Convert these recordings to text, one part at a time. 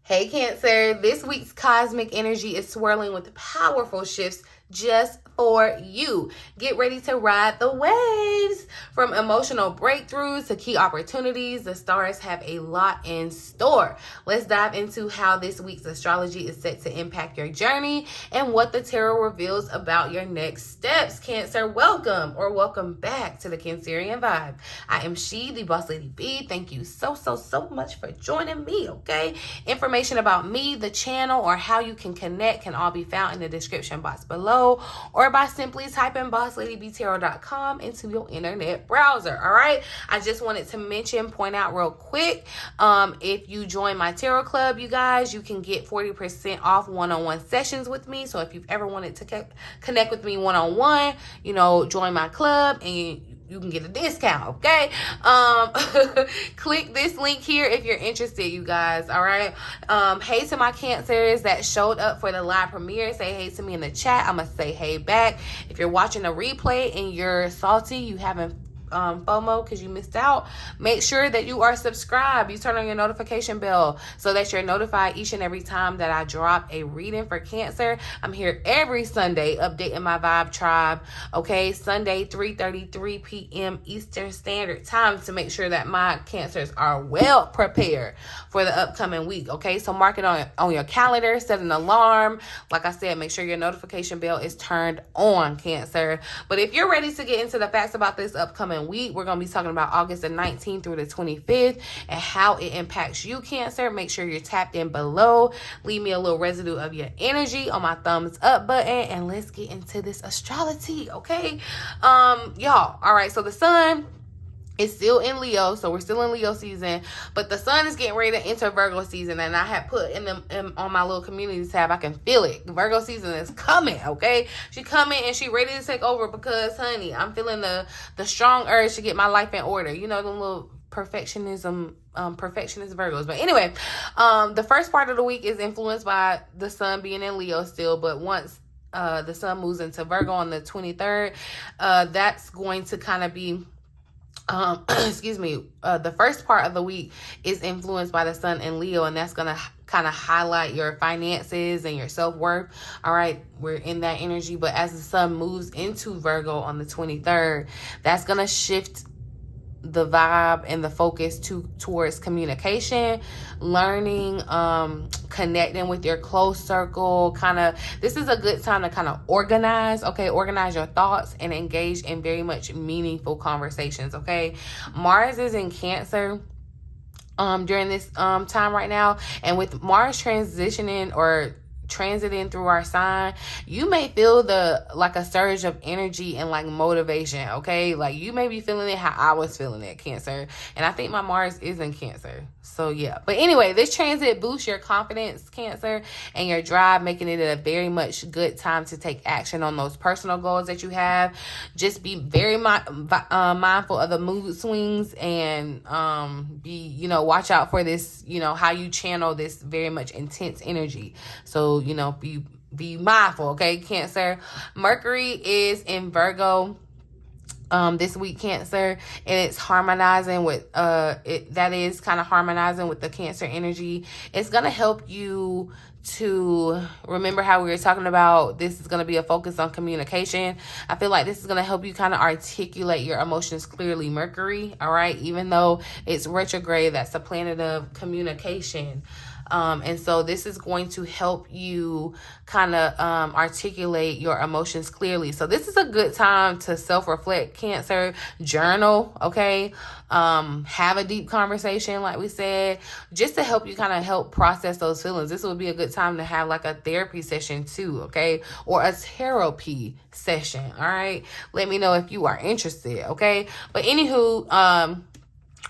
Hey Cancer, this week's cosmic energy is swirling with powerful shifts just for you. Get ready to ride the waves. From emotional breakthroughs to key opportunities, the stars have a lot in store. Let's dive into how this week's astrology is set to impact your journey and what the tarot reveals about your next steps. Cancer, welcome or welcome back to the Cancerian Vibe. I am she, the Boss Lady B. Thank you so much for joining me, okay? Information about me, the channel, or how you can connect can all be found in the description box below, or by simply typing bossladybtarot.com into your internet browser. All right, I just wanted to point out real quick, if you join my tarot club, you guys, you can get 40% off one-on-one sessions with me. So if you've ever wanted to connect with me one-on-one, you know, join my club and you can get a discount, okay? Click this link here if you're interested, you guys, all right? Hey to my Cancers that showed up for the live premiere. Say hey to me in the chat. I'm going to say hey back. If you're watching a replay and you're salty, you haven't FOMO because you missed out, make sure that you are subscribed. You turn on your notification bell so that you're notified each and every time that I drop a reading for Cancer. I'm here every Sunday updating my vibe tribe, okay? Sunday 3:33 p.m. Eastern Standard Time to make sure that my Cancers are well prepared for the upcoming week, okay? So mark it on your calendar, set an alarm. Like I said, make sure your notification bell is turned on, Cancer. But if you're ready to get into the facts about this upcoming week, we're going to be talking about August the 19th through the 25th and how it impacts you, Cancer. Make sure you're tapped in below. Leave me a little residue of your energy on my thumbs up button, and let's get into this astrology, okay? Y'all, all right, so the sun is still in Leo, so we're still in Leo season, but the sun is getting ready to enter Virgo season, and I have put on my little community tab, I can feel it. The Virgo season is coming, okay? She coming and she ready to take over because, honey, I'm feeling the strong urge to get my life in order. You know, the little perfectionist Virgos. But anyway, the first part of the week is influenced by the sun being in Leo still, but once the sun moves into Virgo on the 23rd, that's going to kind of be the first part of the week is influenced by the sun in Leo, and that's going to kind of highlight your finances and your self-worth. All right, we're in that energy. But as the sun moves into Virgo on the 23rd, that's going to shift the vibe and the focus towards communication, learning, connecting with your close circle. This is a good time to kind of organize your thoughts and engage in very much meaningful conversations, okay? Mars is in Cancer during this time right now, and with Mars transiting through our sign, you may feel a surge of energy and like motivation, okay? Like you may be feeling it how I was feeling it, Cancer. And I think my Mars is in Cancer. So yeah. But anyway, this transit boosts your confidence, Cancer, and your drive, making it a very much good time to take action on those personal goals that you have. Just be very mindful of the mood swings and watch out for this, how you channel this very much intense energy. So, be mindful, okay, Cancer. Mercury is in Virgo this week, Cancer, and it's harmonizing with harmonizing with the Cancer energy. It's gonna help you to remember how we were talking about this is going to be a focus on communication. I feel like this is going to help you kind of articulate your emotions clearly, Mercury, all right? Even though it's retrograde, that's the planet of communication. And so this is going to help you kind of articulate your emotions clearly. So this is a good time to self-reflect, Cancer, journal, okay? Have a deep conversation, like we said, just to help you kind of help process those feelings. This would be a good time to have like a therapy session too, okay? Or a therapy session, all right? Let me know if you are interested, okay? But anywho,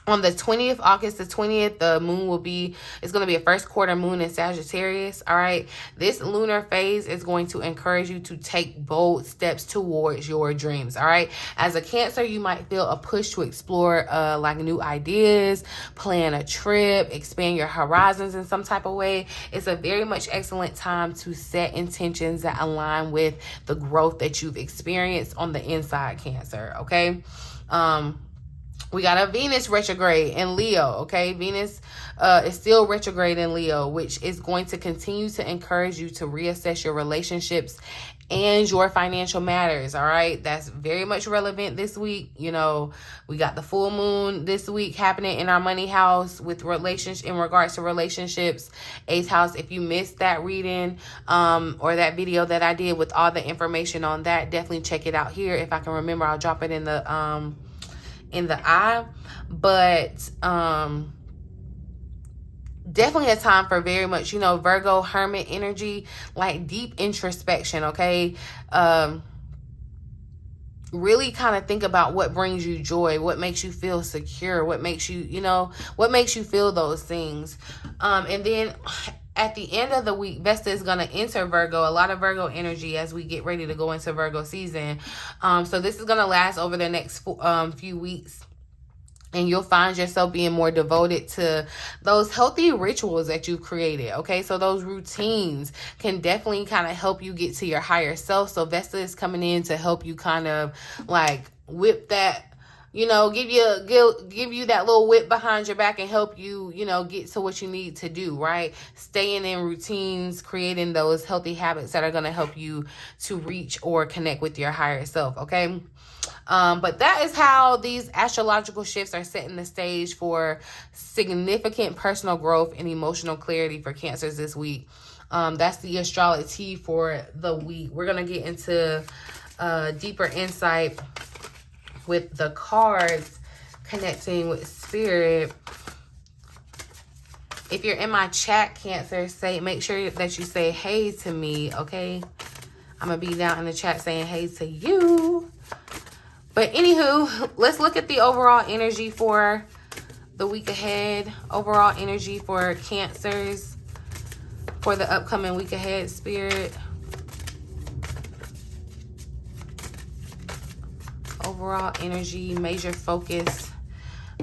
on the 20th, August the 20th, the moon it's going to be a first quarter moon in Sagittarius, all right? This lunar phase is going to encourage you to take bold steps towards your dreams, all right? As a Cancer, you might feel a push to explore like new ideas, plan a trip, expand your horizons in some type of way. It's a very much excellent time to set intentions that align with the growth that you've experienced on the inside, Cancer, okay? We got a Venus retrograde in Leo, okay? Venus is still retrograde in Leo, which is going to continue to encourage you to reassess your relationships and your financial matters, all right? That's very much relevant this week. You know, we got the full moon this week happening in our money house with relationship in regards to relationships. 8th house, if you missed that reading or that video that I did with all the information on that, definitely check it out here. If I can remember, I'll drop it in the eye. But definitely a time for very much, you know, Virgo hermit energy, like deep introspection, okay? Really kind of think about what brings you joy, what makes you feel secure, what makes you, you know, what makes you feel those things. And then at the end of the week, Vesta is going to enter Virgo, a lot of Virgo energy as we get ready to go into Virgo season. So this is going to last over the next few weeks. And you'll find yourself being more devoted to those healthy rituals that you've created, okay? So those routines can definitely kind of help you get to your higher self. So Vesta is coming in to help you kind of like whip that, you know, give you that little whip behind your back and help you, you know, get to what you need to do, right? Staying in routines, creating those healthy habits that are going to help you to reach or connect with your higher self, okay? But that is how these astrological shifts are setting the stage for significant personal growth and emotional clarity for Cancers this week. That's the Astrolo-tea for the week. We're going to get into deeper insight with the cards connecting with spirit. If you're in my chat, Cancer, make sure that you say hey to me, okay? I'm going to be down in the chat saying hey to you. But anywho, let's look at the overall energy for the week ahead. Overall energy for Cancers for the upcoming week ahead, Spirit. Overall energy, major focus.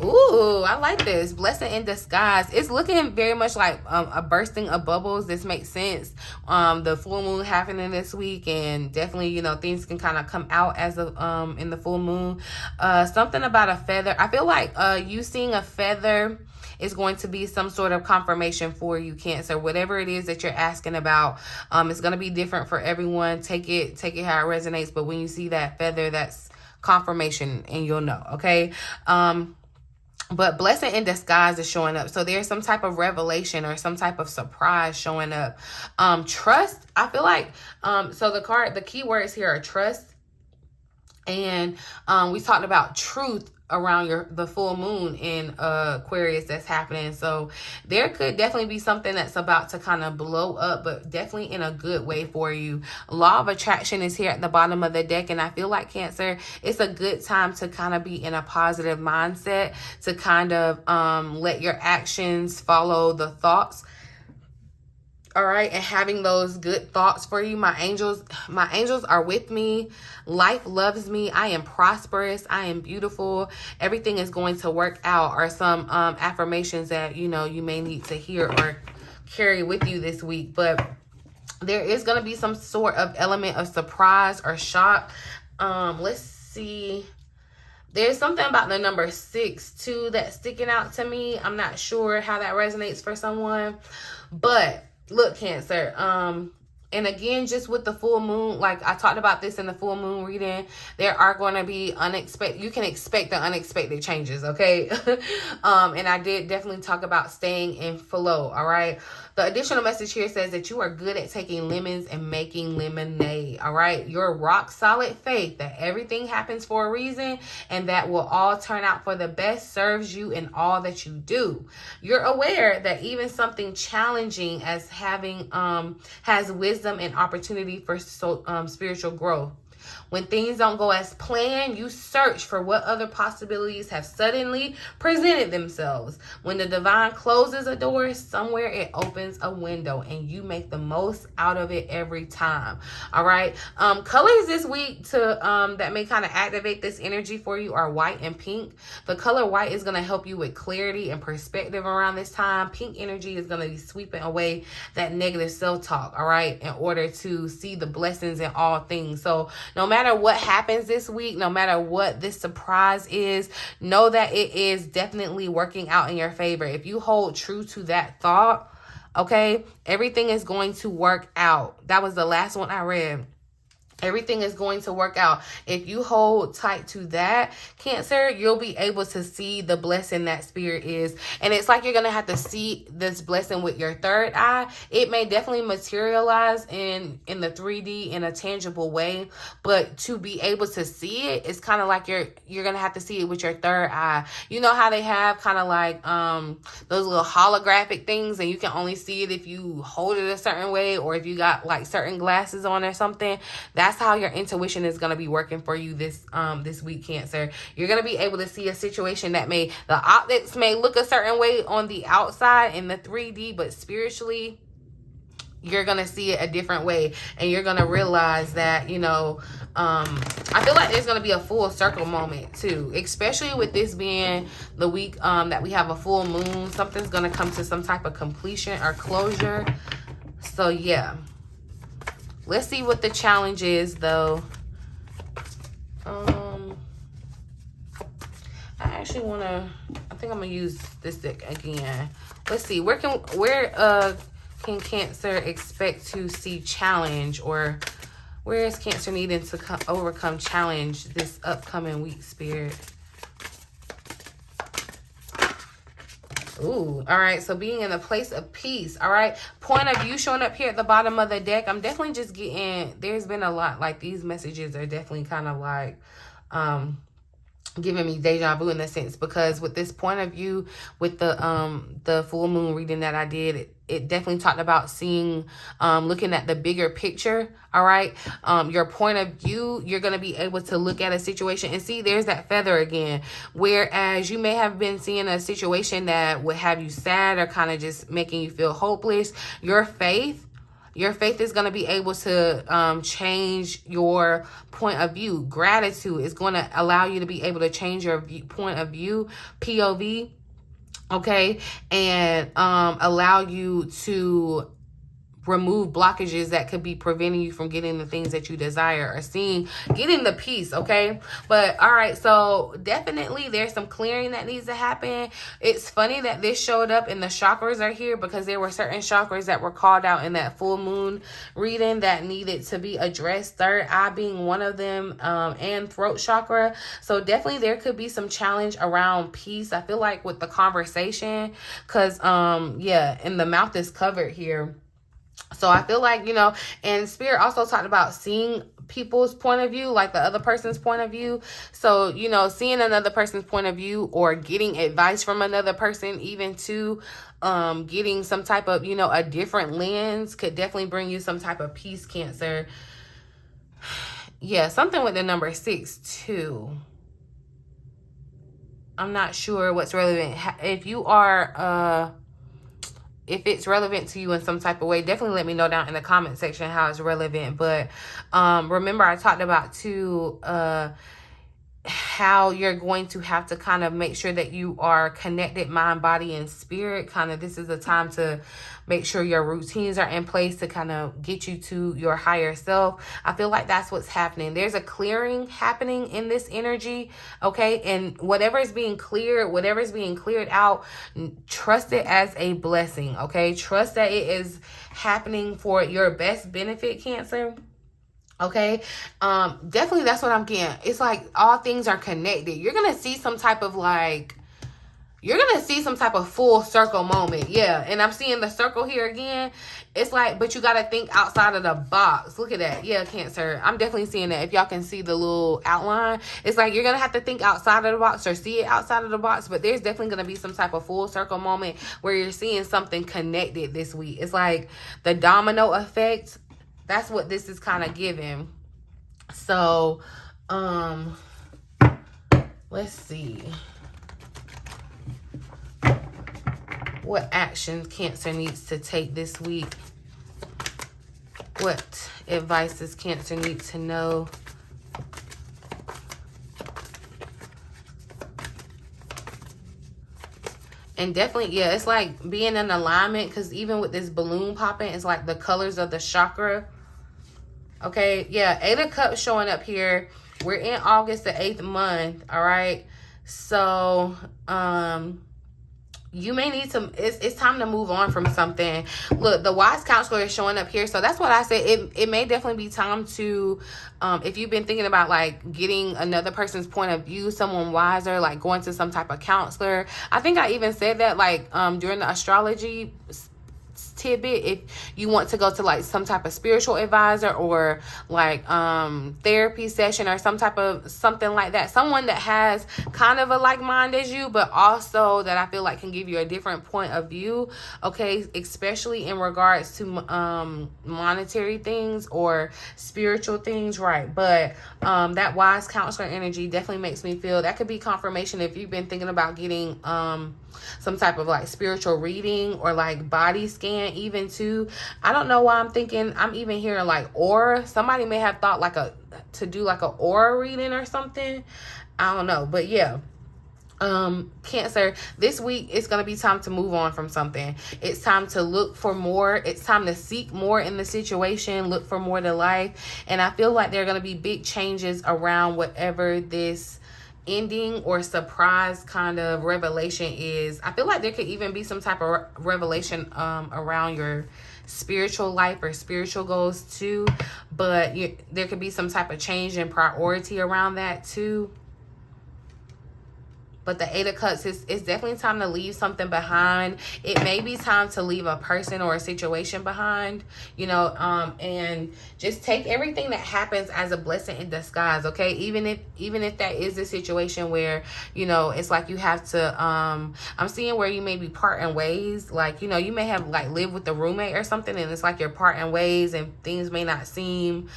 Ooh, I like this. Blessing in disguise. It's looking very much like a bursting of bubbles. This makes sense. The full moon happening this week, and definitely, you know, things can kind of come out as of in the full moon. Something about a feather. I feel like you seeing a feather is going to be some sort of confirmation for you, Cancer. Whatever it is that you're asking about, it's going to be different for everyone. Take it how it resonates. But when you see that feather, that's confirmation, and you'll know, okay? But blessing in disguise is showing up. So there's some type of revelation or some type of surprise showing up. Trust, I feel like, so the key words here are trust. And we talked about truth around the full moon in Aquarius that's happening. So there could definitely be something that's about to kind of blow up, but definitely in a good way for you. Law of attraction is here at the bottom of the deck, and I feel like, Cancer, it's a good time to kind of be in a positive mindset, to kind of let your actions follow the thoughts. All right, and having those good thoughts for you. My angels are with me. Life loves me. I am prosperous. I am beautiful. Everything is going to work out, are some affirmations that, you know, you may need to hear or carry with you this week. But there is going to be some sort of element of surprise or shock. Let's see. There's something about the number 6 too that's sticking out to me. I'm not sure how that resonates for someone, but look, Cancer, and again, just with the full moon, like I talked about this in the full moon reading, there are going to be you can expect the unexpected changes, okay? And I did definitely talk about staying in flow, all right? The additional message here says that you are good at taking lemons and making lemonade, all right? Your rock solid faith that everything happens for a reason and that will all turn out for the best serves you in all that you do. You're aware that even something challenging as having has wisdom and opportunity for spiritual growth. When things don't go as planned, you search for what other possibilities have suddenly presented themselves. When the divine closes a door, somewhere it opens a window, and you make the most out of it every time. All right. Colors this week that may kind of activate this energy for you are white and pink. The color white is going to help you with clarity and perspective around this time. Pink energy is going to be sweeping away that negative self-talk, all right, in order to see the blessings in all things. So no matter matter what happens this week, no matter what this surprise is, know that it is definitely working out in your favor. If you hold true to that thought, okay, everything is going to work out. That was the last one I read. Everything is going to work out. If you hold tight to that, Cancer, you'll be able to see the blessing that Spirit is. And it's like you're going to have to see this blessing with your third eye. It may definitely materialize in the 3D in a tangible way. But to be able to see it, it's kind of like you're going to have to see it with your third eye. You know how they have kind of like those little holographic things, and you can only see it if you hold it a certain way or if you got like certain glasses on or something. That's how your intuition is going to be working for you this week, Cancer. You're going to be able to see a situation that the optics may look a certain way on the outside in the 3D, but spiritually, you're going to see it a different way. And you're going to realize that, you know, I feel like there's going to be a full circle moment too, especially with this being the week that we have a full moon. Something's going to come to some type of completion or closure. So, yeah. Let's see what the challenge is, though. I actually want to, I think I'm going to use this deck again. Let's see. Where can Cancer expect to see challenge, or where is Cancer needing to overcome challenge this upcoming week, Spirit? Ooh, all right. So being in a place of peace. All right. Point of view showing up here at the bottom of the deck. I'm definitely just getting, there's been a lot, like these messages are definitely kind of like, giving me deja vu in a sense, because with this point of view, with the full moon reading that I did, it definitely talked about seeing, looking at the bigger picture. All right. Your point of view, you're going to be able to look at a situation and see there's that feather again. Whereas you may have been seeing a situation that would have you sad or kind of just making you feel hopeless. Your faith is going to be able to change your point of view. Gratitude is going to allow you to be able to change your point of view, POV, okay, and allow you to remove blockages that could be preventing you from getting the things that you desire or getting the peace, okay? But all right, so definitely there's some clearing that needs to happen. It's funny that this showed up and the chakras are here, because there were certain chakras that were called out in that full moon reading that needed to be addressed, third eye being one of them, and throat chakra. So definitely there could be some challenge around peace, I feel like, with the conversation, because yeah, and the mouth is covered here. So I feel like, you know, and Spirit also talked about seeing people's point of view, like the other person's point of view. So, you know, seeing another person's point of view or getting advice from another person, even to getting some type of, you know, a different lens could definitely bring you some type of peace, Cancer. Yeah, something with the number 6 too. I'm not sure what's relevant. If you are if it's relevant to you in some type of way, definitely let me know down in the comment section how it's relevant. But remember, I talked about too how you're going to have to kind of make sure that you are connected, mind, body, and spirit. Kind of, this is a time to make sure your routines are in place to kind of get you to your higher self. I feel like that's what's happening. There's a clearing happening in this energy, okay? And whatever is being cleared, whatever is being cleared out, trust it as a blessing, okay? Trust that it is happening for your best benefit, Cancer. Okay, definitely that's what I'm getting. It's like all things are connected. You're gonna see some type of full circle moment. Yeah, and I'm seeing the circle here again. It's like, but you gotta think outside of the box. Look at that. Yeah, Cancer, I'm definitely seeing that. If y'all can see the little outline, it's like you're gonna have to think outside of the box or see it outside of the box. But there's definitely gonna be some type of full circle moment where you're seeing something connected this week. It's like the domino effect. That's what this is kind of giving. So, let's see. What actions Cancer needs to take this week? What advice does Cancer need to know? And definitely, yeah, it's like being in alignment, because even with this balloon popping, it's like the colors of the chakra. Okay, yeah, 8 of Cups showing up here. We're in August, the 8th month, all right? So, you may need to, it's time to move on from something. Look, the wise counselor is showing up here. So that's what I said. It may definitely be time to, if you've been thinking about like getting another person's point of view, someone wiser, like going to some type of counselor. I think I even said that like during the astrology tidbit, if you want to go to like some type of spiritual advisor or like therapy session or some type of something like that, someone that has kind of a like mind as you, but also that I feel like can give you a different point of view, okay, especially in regards to monetary things or spiritual things, right? But that wise counselor energy definitely makes me feel that could be confirmation if you've been thinking about getting some type of like spiritual reading or like body scan even too. I don't know why I'm even hearing like aura. Somebody may have thought like to do like a aura reading or something. I don't know, but yeah. Cancer, this week it's going to be time to move on from something. It's time to look for more. It's time to seek more in the situation, look for more to life. And I feel like there are going to be big changes around whatever this ending or surprise kind of revelation is. I feel like there could even be some type of revelation around your spiritual life or spiritual goals too, but there could be some type of change in priority around that too. But the 8 of Cups, it's definitely time to leave something behind. It may be time to leave a person or a situation behind, you know, and just take everything that happens as a blessing in disguise, okay? Even if that is a situation where, you know, it's like you have to, I'm seeing where you may be parting ways. Like, you know, you may have like lived with a roommate or something and it's like you're parting ways and things may not seem,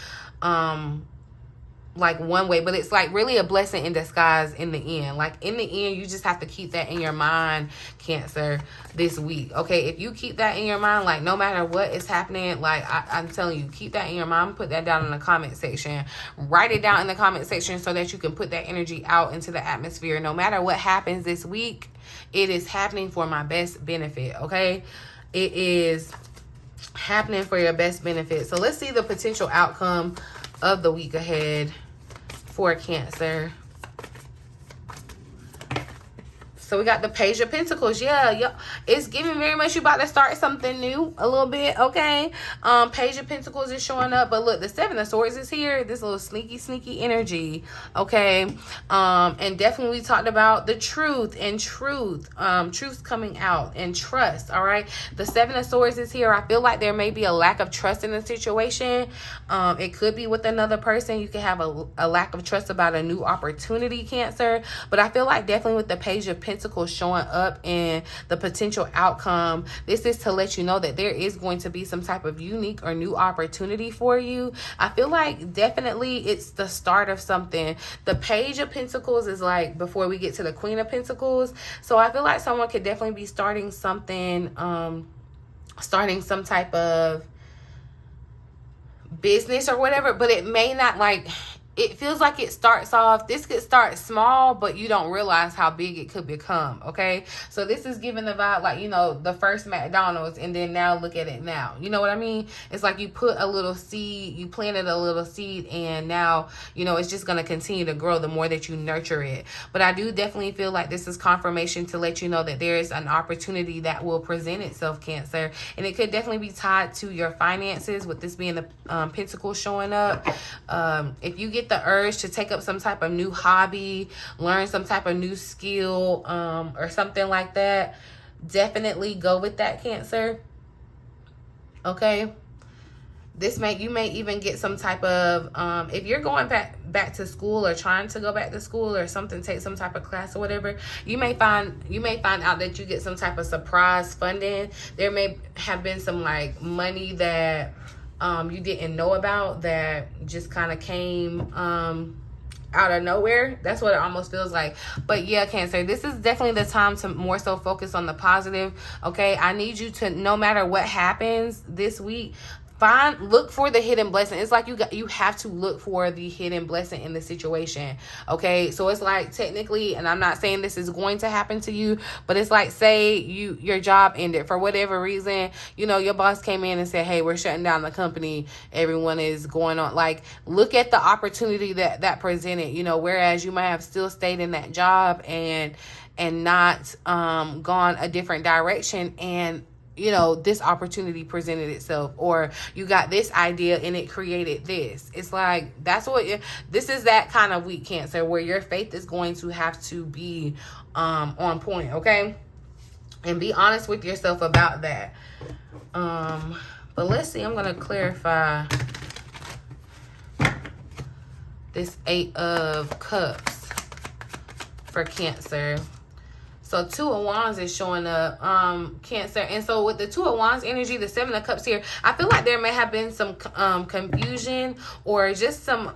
like one way, but it's like really a blessing in disguise in the end. Like in the end, you just have to keep that in your mind, Cancer, this week. Okay, if you keep that in your mind, like no matter what is happening, like I'm telling you, keep that in your mind. Put that down in the comment section. Write it down in the comment section so that you can put that energy out into the atmosphere. No matter what happens this week, it is happening for my best benefit. Okay, it is happening for your best benefit. So let's see the potential outcome of the week ahead for Cancer. So we got the Page of Pentacles. Yeah. It's giving very much you about to start something new a little bit, okay? Page of Pentacles is showing up. But look, the 7 of Swords is here. This little sneaky energy, okay? And definitely we talked about the truth and truth coming out and trust, all right? The 7 of Swords is here. I feel like there may be a lack of trust in the situation. It could be with another person. You can have a lack of trust about a new opportunity, Cancer. But I feel like definitely with the Page of Pentacles showing up in the potential outcome, this is to let you know that there is going to be some type of unique or new opportunity for you. I feel like definitely it's the start of something. The Page of Pentacles is like before we get to the Queen of Pentacles. So I feel like someone could definitely be starting something, starting some type of business or whatever, but it may not, like, it feels like it starts off, this could start small, but you don't realize how big it could become, okay? So this is giving the vibe like, you know, the first McDonald's and then now look at it now. You know what I mean? It's like you put a little seed, you planted a little seed, and now, you know, it's just going to continue to grow the more that you nurture it. But I do definitely feel like this is confirmation to let you know that there is an opportunity that will present itself, Cancer. And it could definitely be tied to your finances, with this being the Pentacles showing up. If you get the urge to take up some type of new hobby, learn some type of new skill, or something like that, definitely go with that, Cancer. Okay, you may even get some type of if you're going back to school or trying to go back to school or something, take some type of class or whatever, you may find out that you get some type of surprise funding. There may have been some like money that you didn't know about that just kind of came out of nowhere. That's what it almost feels like. But yeah, Cancer, this is definitely the time to more so focus on the positive, okay? I need you to, no matter what happens this week, look for the hidden blessing. It's like you have to look for the hidden blessing in the situation. Okay, so it's like technically, and I'm not saying this is going to happen to you, but it's like, say your job ended for whatever reason. You know, your boss came in and said, hey, we're shutting down the company, everyone is going on. Like, look at the opportunity that presented, you know, whereas you might have still stayed in that job and not gone a different direction, and you know, this opportunity presented itself, or you got this idea and it created this. It's like, this is that kind of week, Cancer, where your faith is going to have to be on point, okay? And be honest with yourself about that. But let's see, I'm going to clarify this 8 of Cups for Cancer. So 2 of Wands is showing up, Cancer. And so with the 2 of Wands energy, the 7 of Cups here, I feel like there may have been some confusion, or just some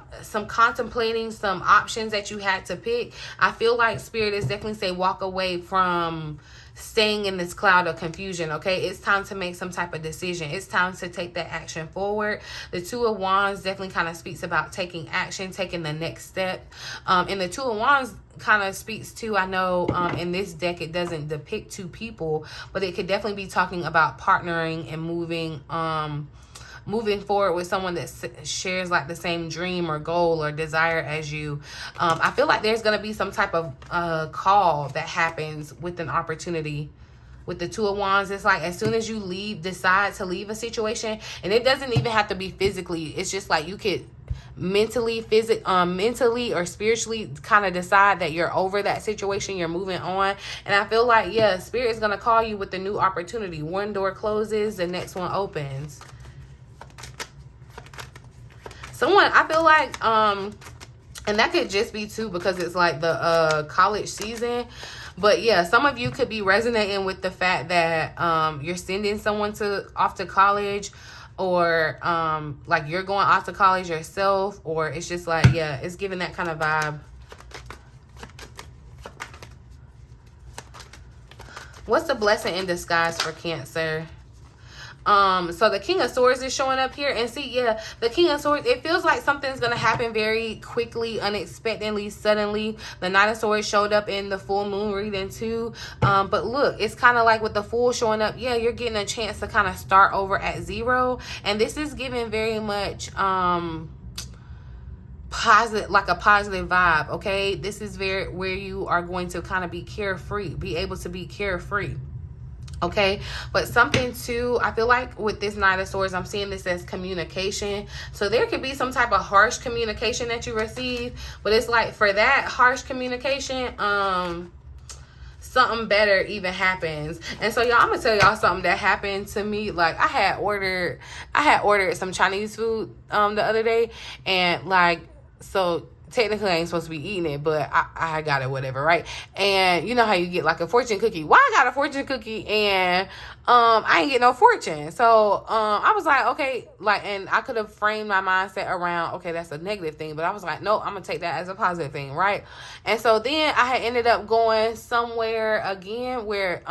contemplating some options that you had to pick. I feel like Spirit is definitely saying walk away from staying in this cloud of confusion, okay? It's time to make some type of decision. It's time to take that action forward. The 2 of Wands definitely kind of speaks about taking action, taking the next step. And the 2 of Wands kind of speaks to, I know in this deck it doesn't depict 2 people, but it could definitely be talking about partnering and moving forward with someone that shares like the same dream or goal or desire as you. I feel like there's going to be some type of call that happens with an opportunity. With the 2 of Wands, it's like as soon as you decide to leave a situation, and it doesn't even have to be physically. It's just like you could mentally or spiritually kind of decide that you're over that situation, you're moving on. And I feel like, yeah, Spirit is going to call you with a new opportunity. One door closes, the next one opens. Someone, I feel like, and that could just be too because it's like the college season. But yeah, some of you could be resonating with the fact that you're sending someone off to college, or like you're going off to college yourself, or it's just like, yeah, it's giving that kind of vibe. What's the blessing in disguise for Cancer? So the King of Swords is showing up here, and see, yeah, the King of Swords, it feels like something's going to happen very quickly, unexpectedly, suddenly. The Knight of Swords showed up in the full moon reading too. But look, it's kind of like with the Fool showing up, yeah, you're getting a chance to kind of start over at 0. And this is giving very much, positive, like a positive vibe, okay? This is where you are going to kind of be carefree, be able to be carefree. Okay, but something too, I feel like with this Knight of Swords, I'm seeing this as communication. So there could be some type of harsh communication that you receive, but it's like for that harsh communication, something better even happens. And so y'all, I'm gonna tell y'all something that happened to me. Like I had ordered some Chinese food the other day, and like, so technically I ain't supposed to be eating it, but I got it, whatever, right? And you know how you get like a fortune cookie. Well, I got a fortune cookie, and I ain't get no fortune. So I was like, okay, like, and I could have framed my mindset around, okay, that's a negative thing, but I was like, no, I'm gonna take that as a positive thing, right? And so then I had ended up going somewhere again where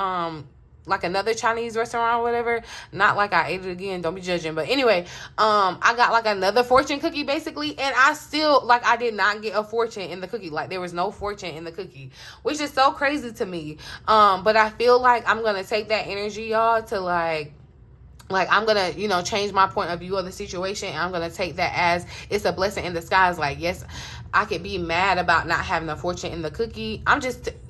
like another Chinese restaurant or whatever. Not like I ate it again, don't be judging. But anyway, I got like another fortune cookie basically, and I still, like, I did not get a fortune in the cookie. Like there was no fortune in the cookie, which is so crazy to me. But I feel like I'm gonna take that energy, y'all, to like I'm gonna, you know, change my point of view of the situation, and I'm gonna take that as it's a blessing in disguise. Like, yes, I could be mad about not having a fortune in the cookie.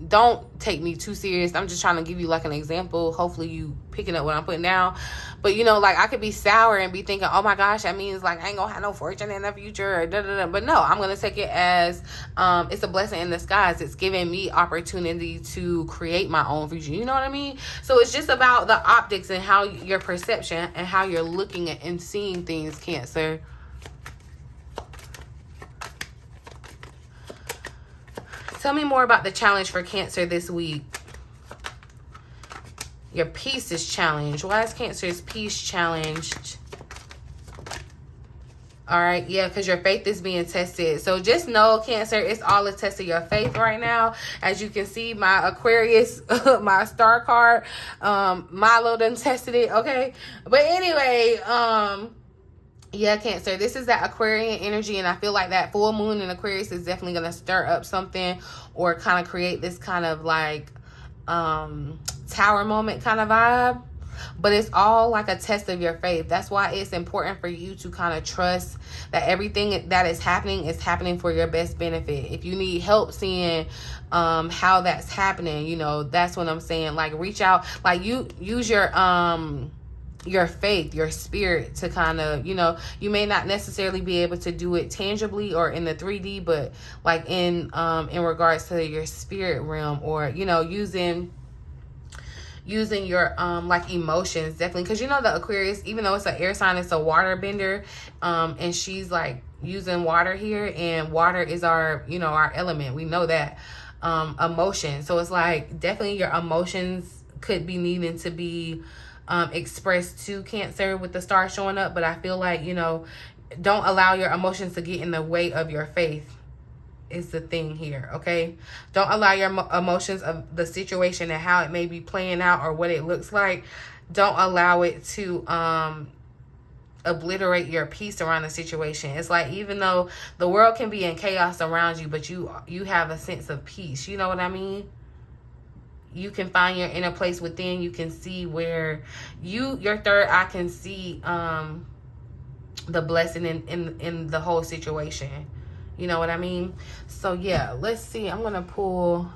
Don't take me too serious. I'm just trying to give you like an example. Hopefully you picking up what I'm putting down. But you know, like I could be sour and be thinking, oh my gosh, that means like I ain't gonna have no fortune in the future, or da da da. But no, I'm gonna take it as it's a blessing in disguise. It's giving me opportunity to create my own future. You know what I mean? So it's just about the optics and how your perception and how you're looking at and seeing things, Cancer. Tell me more about the challenge for Cancer this week. Your peace is challenged. Why is Cancer's peace challenged? All right, yeah, because your faith is being tested. So just know, Cancer, it's all a test of your faith right now. As you can see, my Aquarius, my star card, Milo done tested it, okay? But anyway, Yeah, Cancer, this is that Aquarian energy, and I feel like that full moon in Aquarius is definitely going to stir up something or kind of create this kind of like tower moment kind of vibe. But it's all like a test of your faith. That's why it's important for you to kind of trust that everything that is happening for your best benefit. If you need help seeing how that's happening, you know, that's what I'm saying. Like, reach out, like you use your faith, your spirit to kind of, you know, you may not necessarily be able to do it tangibly or in the 3D, but like in regards to your spirit realm, or, you know, using your like emotions, definitely, because you know the Aquarius, even though it's an air sign, it's a water bender, and she's like using water here, and water is our, you know, our element, we know that. Emotion, so it's like definitely your emotions could be needing to be expressed to Cancer with the star showing up. But I feel like, you know, don't allow your emotions to get in the way of your faith is the thing here, okay? Don't allow your emotions of the situation and how it may be playing out or what it looks like, don't allow it to obliterate your peace around the situation. It's like, even though the world can be in chaos around you, but you have a sense of peace, you know what I mean? You can find your inner place within. You can see where your third eye can see the blessing in the whole situation. You know what I mean? So yeah, let's see. I'm gonna pull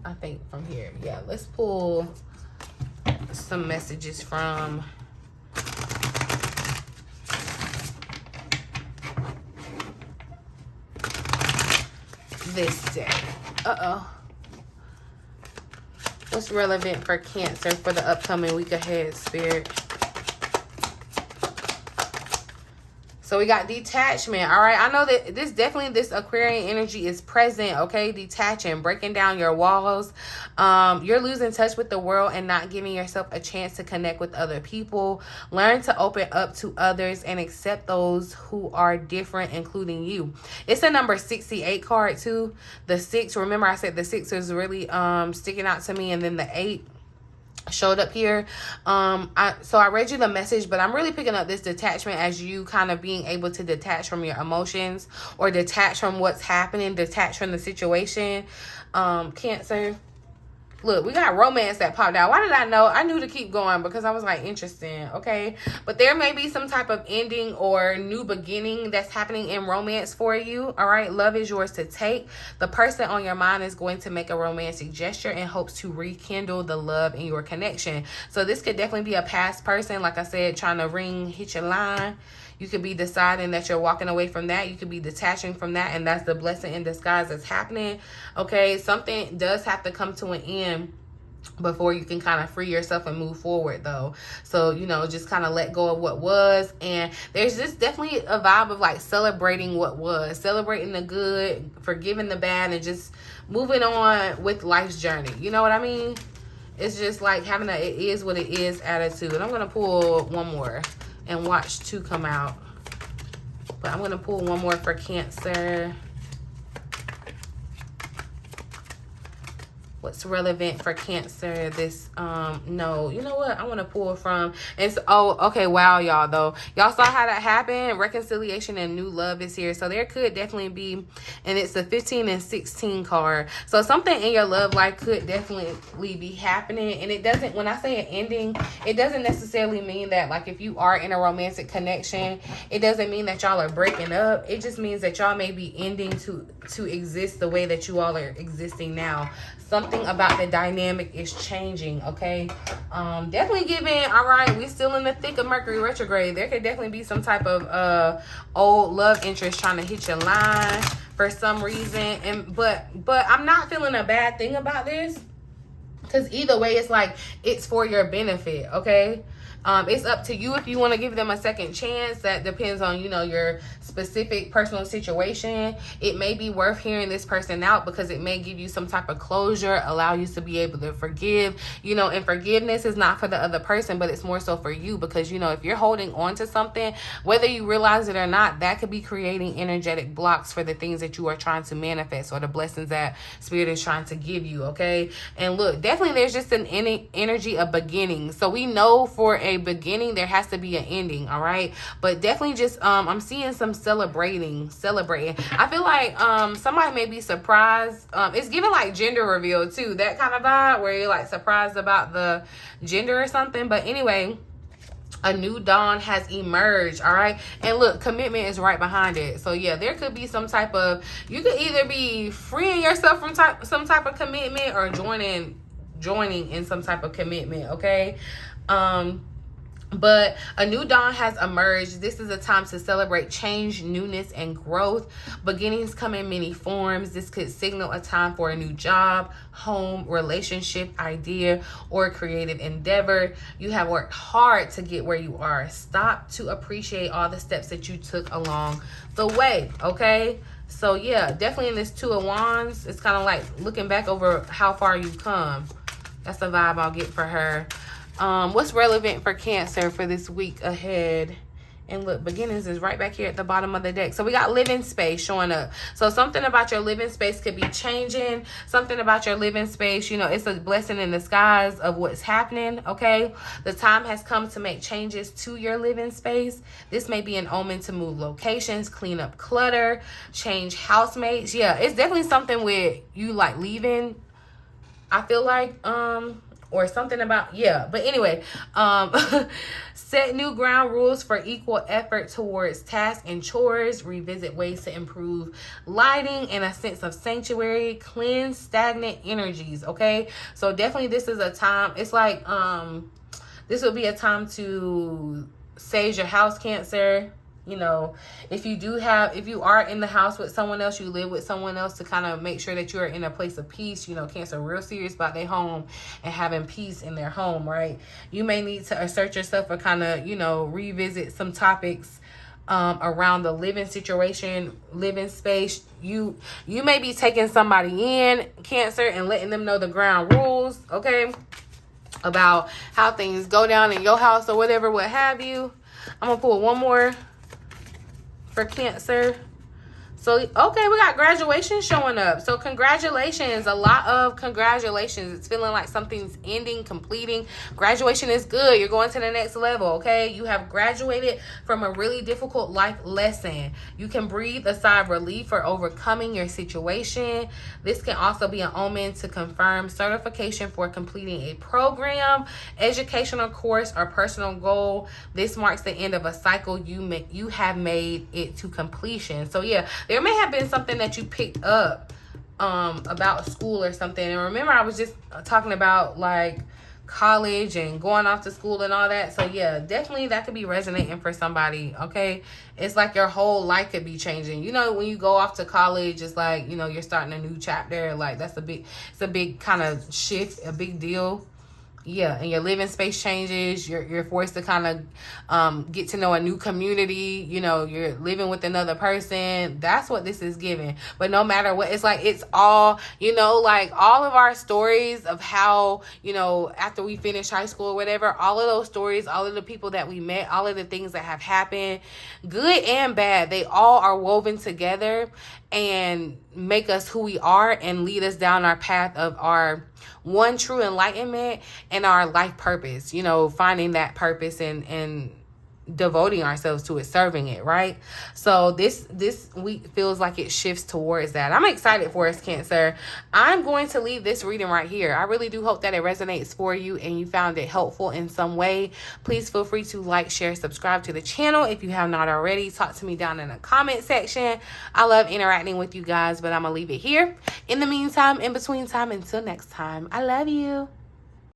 I think from here. Yeah, let's pull some messages from this day. What's relevant for Cancer for the upcoming week ahead, Spirit? So we got detachment. All right. I know that this Aquarian energy is present. Okay. Detaching, breaking down your walls. You're losing touch with the world and not giving yourself a chance to connect with other people. Learn to open up to others and accept those who are different, including you. It's a number 68 card too. The 6, remember I said the 6 is really sticking out to me, and then the 8 showed up here. So I read you the message, but I'm really picking up this detachment as you kind of being able to detach from your emotions, or detach from what's happening, detach from the situation. Cancer, look, we got romance that popped out. Why did I know? I knew to keep going because I was like, interesting, okay? But there may be some type of ending or new beginning that's happening in romance for you, all right? Love is yours to take. The person on your mind is going to make a romantic gesture in hopes to rekindle the love in your connection. So this could definitely be a past person, like I said, trying to hit your line. You could be deciding that you're walking away from that. You could be detaching from that, and that's the blessing in disguise that's happening. Okay, something does have to come to an end before you can kind of free yourself and move forward, though. So, you know, just kind of let go of what was. And there's just definitely a vibe of like celebrating what was, celebrating the good, forgiving the bad, and just moving on with life's journey. You know what I mean? It's just like having a it is what it is attitude. And I'm going to pull one more and watch 2 come out. But I'm going to pull one more for Cancer. What's relevant for Cancer this no, you know what, I want to pull from, it's okay, wow, y'all, though, y'all saw how that happened. Reconciliation and new love is here, so there could definitely be, and it's the 15 and 16 card, so something in your love life could definitely be happening. And it doesn't, when I say an ending, it doesn't necessarily mean that, like, if you are in a romantic connection, it doesn't mean that y'all are breaking up. It just means that y'all may be ending to exist the way that you all are existing now. Something about the dynamic is changing, okay? Definitely giving, all right, we're still in the thick of Mercury retrograde. There could definitely be some type of old love interest trying to hit your line for some reason. But I'm not feeling a bad thing about this, because either way, it's like it's for your benefit, okay? It's up to you if you want to give them a second chance. That depends on, you know, your specific personal situation. It may be worth hearing this person out because it may give you some type of closure, allow you to be able to forgive, you know, and forgiveness is not for the other person, but it's more so for you, because, you know, if you're holding on to something, whether you realize it or not, that could be creating energetic blocks for the things that you are trying to manifest or the blessings that Spirit is trying to give you, okay? And look, definitely there's just an energy of beginning. So we know for a beginning, there has to be an ending, all right? But definitely just, I'm seeing some celebrating. I feel like somebody may be surprised. It's giving like gender reveal too, that kind of vibe where you're like surprised about the gender or something. But anyway, a new dawn has emerged, all right? And look, commitment is right behind it. So yeah, there could be some type of, you could either be freeing yourself from some type of commitment or joining in some type of commitment, okay? But a new dawn has emerged. This is a time to celebrate change, newness, and growth. Beginnings come in many forms. This could signal a time for a new job, home, relationship, idea, or creative endeavor. You have worked hard to get where you are. Stop to appreciate all the steps that you took along the way, okay? So yeah, definitely in this Two of Wands, it's kind of like looking back over how far you've come. That's the vibe I'll get for her. What's relevant for Cancer for this week ahead? And look, beginnings is right back here at the bottom of the deck. So we got living space showing up. So something about your living space could be changing. Something about your living space, you know, it's a blessing in disguise of what's happening, okay? The time has come to make changes to your living space. This may be an omen to move locations, clean up clutter, change housemates. Yeah, it's definitely something with you like leaving, I feel like, or something about, yeah. But anyway, set new ground rules for equal effort towards tasks and chores. Revisit ways to improve lighting and a sense of sanctuary. Cleanse stagnant energies, okay? So definitely this is a time, it's like, this will be a time to sage your house, Cancer. You know, if you are in the house with someone else, you live with someone else, to kind of make sure that you are in a place of peace. You know, Cancer real serious about their home and having peace in their home, right? You may need to assert yourself or kind of, you know, revisit some topics around the living situation, living space. You may be taking somebody in, Cancer, and letting them know the ground rules, okay, about how things go down in your house or whatever, what have you. I'm gonna pull one more for Cancer. So, okay, we got graduation showing up. So, congratulations. A lot of congratulations. It's feeling like something's ending, completing. Graduation is good. You're going to the next level, okay? You have graduated from a really difficult life lesson. You can breathe a sigh of relief for overcoming your situation. This can also be an omen to confirm certification for completing a program, educational course, or personal goal. This marks the end of a cycle. You have made it to completion. So, yeah. There may have been something that you picked up about school or something. And remember, I was just talking about like college and going off to school and all that. So yeah, definitely that could be resonating for somebody, okay? It's like your whole life could be changing. You know, when you go off to college, it's like, you know, you're starting a new chapter. Like it's a big kind of shift, a big deal. Yeah, and your living space changes. You're forced to kind of get to know a new community. You know, you're living with another person. That's what this is giving. But no matter what, it's like it's all, you know, like all of our stories of how, you know, after we finish high school or whatever, all of those stories, all of the people that we met, all of the things that have happened, good and bad, they all are woven together and make us who we are and lead us down our path of our one true enlightenment and our life purpose, you know, finding that purpose and devoting ourselves to it, serving it, right? So this week feels like it shifts towards that. I'm excited for us, Cancer. I'm going to leave this reading right here. I really do hope that it resonates for you and you found it helpful in some way. Please feel free to like, share, subscribe to the channel if you have not already. Talk to me down in the comment section. I love interacting with you guys, but I'm gonna leave it here. In the meantime, in between time, until next time, I love you.